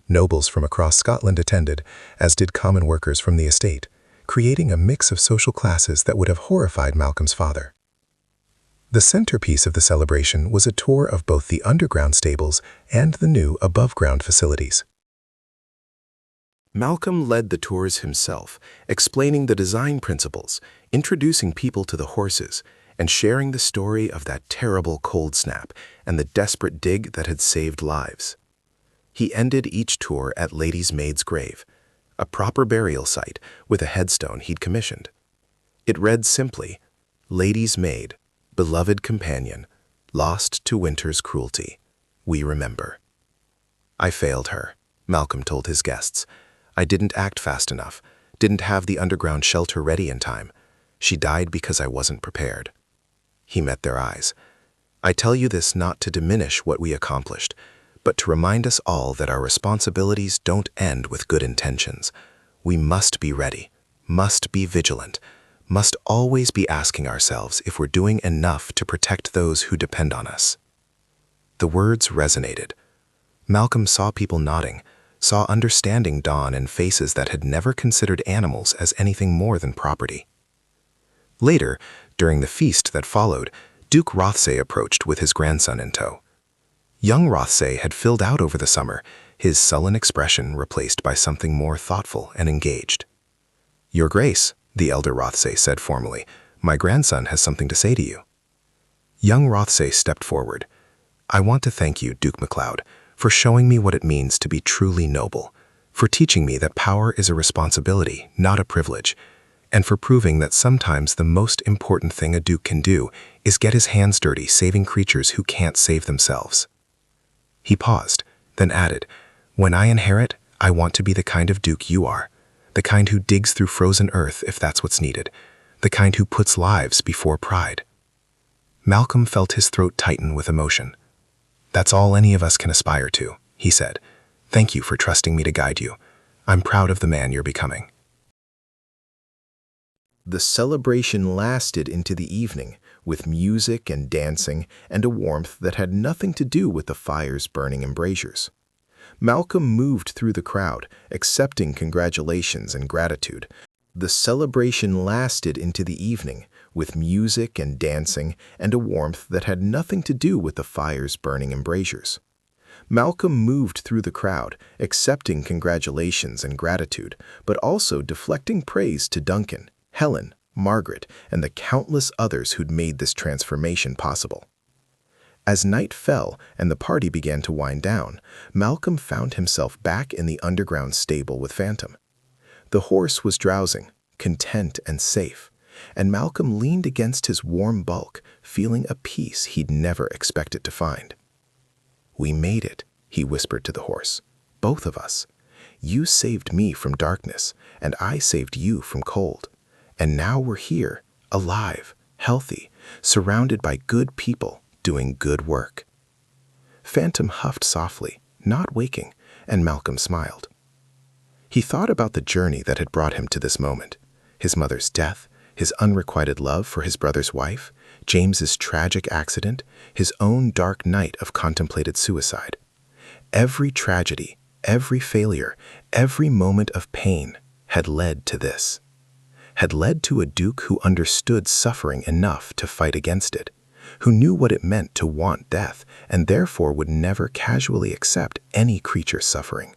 Nobles from across Scotland attended, as did common workers from the estate, creating a mix of social classes that would have horrified Malcolm's father. The centerpiece of the celebration was a tour of both the underground stables and the new above-ground facilities. Malcolm led the tours himself, explaining the design principles, introducing people to the horses, and sharing the story of that terrible cold snap and the desperate dig that had saved lives. He ended each tour at Lady's Maid's grave, a proper burial site with a headstone he'd commissioned. It read simply, "Lady's Maid, beloved companion, lost to winter's cruelty. We remember." "I failed her," Malcolm told his guests. "I didn't act fast enough, didn't have the underground shelter ready in time. She died because I wasn't prepared." He met their eyes. "I tell you this not to diminish what we accomplished, but to remind us all that our responsibilities don't end with good intentions. We must be ready, must be vigilant, must always be asking ourselves if we're doing enough to protect those who depend on us." The words resonated. Malcolm saw people nodding, saw understanding dawn in faces that had never considered animals as anything more than property. Later, during the feast that followed, Duke Rothsay approached with his grandson in tow. Young Rothsay had filled out over the summer, his sullen expression replaced by something more thoughtful and engaged. "Your Grace," the elder Rothsay said formally, "my grandson has something to say to you." Young Rothsay stepped forward. "I want to thank you, Duke MacLeod, for showing me what it means to be truly noble, for teaching me that power is a responsibility, not a privilege, and for proving that sometimes the most important thing a duke can do is get his hands dirty saving creatures who can't save themselves." He paused, then added, "When I inherit, I want to be the kind of duke you are, the kind who digs through frozen earth if that's what's needed, the kind who puts lives before pride." Malcolm felt his throat tighten with emotion. "That's all any of us can aspire to," he said. "Thank you for trusting me to guide you. I'm proud of the man you're becoming." The celebration lasted into the evening, with music and dancing and a warmth that had nothing to do with the fire's burning embrasures. Malcolm moved through the crowd, accepting congratulations and gratitude. The celebration lasted into the evening, with music and dancing and a warmth that had nothing to do with the fire's burning embrasures. Malcolm moved through the crowd, accepting congratulations and gratitude, but also deflecting praise to Duncan, Helen, Margaret, and the countless others who'd made this transformation possible. As night fell and the party began to wind down, Malcolm found himself back in the underground stable with Phantom. The horse was drowsing, content and safe, and Malcolm leaned against his warm bulk, feeling a peace he'd never expected to find. "We made it," he whispered to the horse. "Both of us. You saved me from darkness, and I saved you from cold. And now we're here, alive, healthy, surrounded by good people, doing good work." Phantom huffed softly, not waking, and Malcolm smiled. He thought about the journey that had brought him to this moment: his mother's death, his unrequited love for his brother's wife, James's tragic accident, his own dark night of contemplated suicide. Every tragedy, every failure, every moment of pain had led to this. Had led to a Duke who understood suffering enough to fight against it, who knew what it meant to want death and therefore would never casually accept any creature's suffering,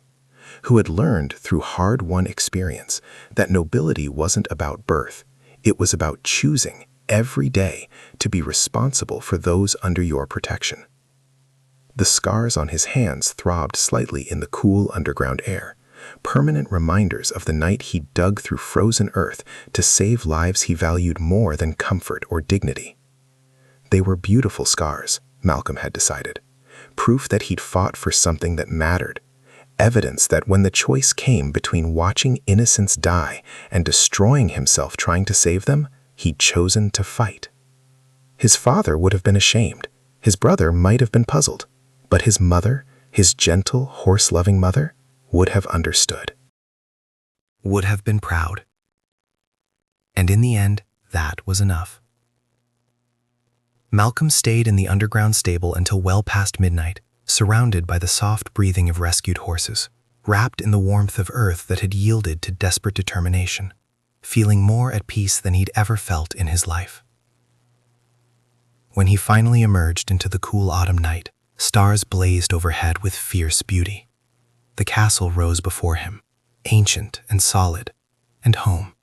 who had learned through hard-won experience that nobility wasn't about birth, it was about choosing every day to be responsible for those under your protection. The scars on his hands throbbed slightly in the cool underground air, permanent reminders of the night he dug through frozen earth to save lives he valued more than comfort or dignity. They were beautiful scars, Malcolm had decided, proof that he'd fought for something that mattered, evidence that when the choice came between watching innocents die and destroying himself trying to save them, he'd chosen to fight. His father would have been ashamed, his brother might have been puzzled, but his mother, his gentle, horse-loving mother, would have understood. Would have been proud. And in the end, that was enough. Malcolm stayed in the underground stable until well past midnight, surrounded by the soft breathing of rescued horses, wrapped in the warmth of earth that had yielded to desperate determination, feeling more at peace than he'd ever felt in his life. When he finally emerged into the cool autumn night, stars blazed overhead with fierce beauty. The castle rose before him, ancient and solid, and home.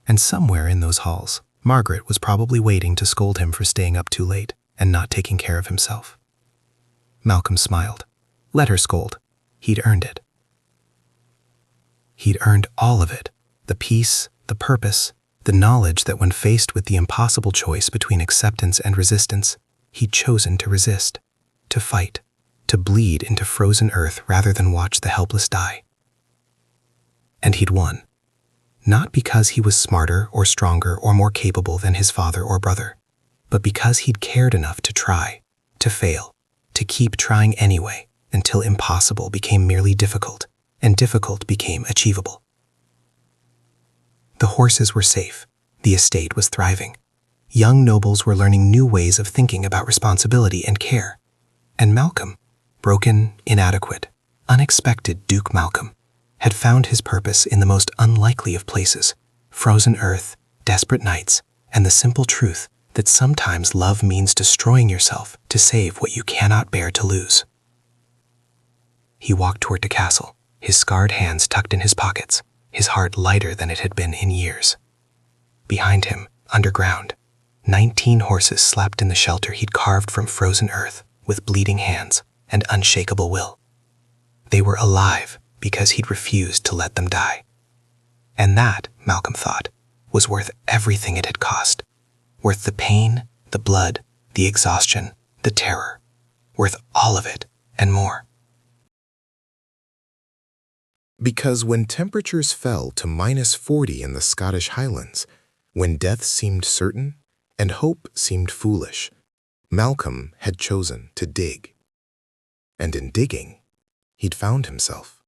And somewhere in those halls, Margaret was probably waiting to scold him for staying up too late and not taking care of himself. Malcolm smiled. Let her scold. He'd earned it. He'd earned all of it: the peace, the purpose, the knowledge that when faced with the impossible choice between acceptance and resistance, he'd chosen to resist, to fight, to bleed into frozen earth rather than watch the helpless die. And he'd won. Not because he was smarter or stronger or more capable than his father or brother, but because he'd cared enough to try, to fail, to keep trying anyway until impossible became merely difficult and difficult became achievable. The horses were safe. The estate was thriving. Young nobles were learning new ways of thinking about responsibility and care. And Malcolm, broken, inadequate, unexpected Duke Malcolm, had found his purpose in the most unlikely of places: frozen earth, desperate nights, and the simple truth that sometimes love means destroying yourself to save what you cannot bear to lose. He walked toward the castle, his scarred hands tucked in his pockets, his heart lighter than it had been in years. Behind him, underground, 19 horses slept in the shelter he'd carved from frozen earth with bleeding hands and unshakable will. They were alive because he'd refused to let them die. And that, Malcolm thought, was worth everything it had cost. Worth the pain, the blood, the exhaustion, the terror. Worth all of it and more. Because when temperatures fell to -40 in the Scottish Highlands, when death seemed certain and hope seemed foolish, Malcolm had chosen to dig. And in digging, he'd found himself.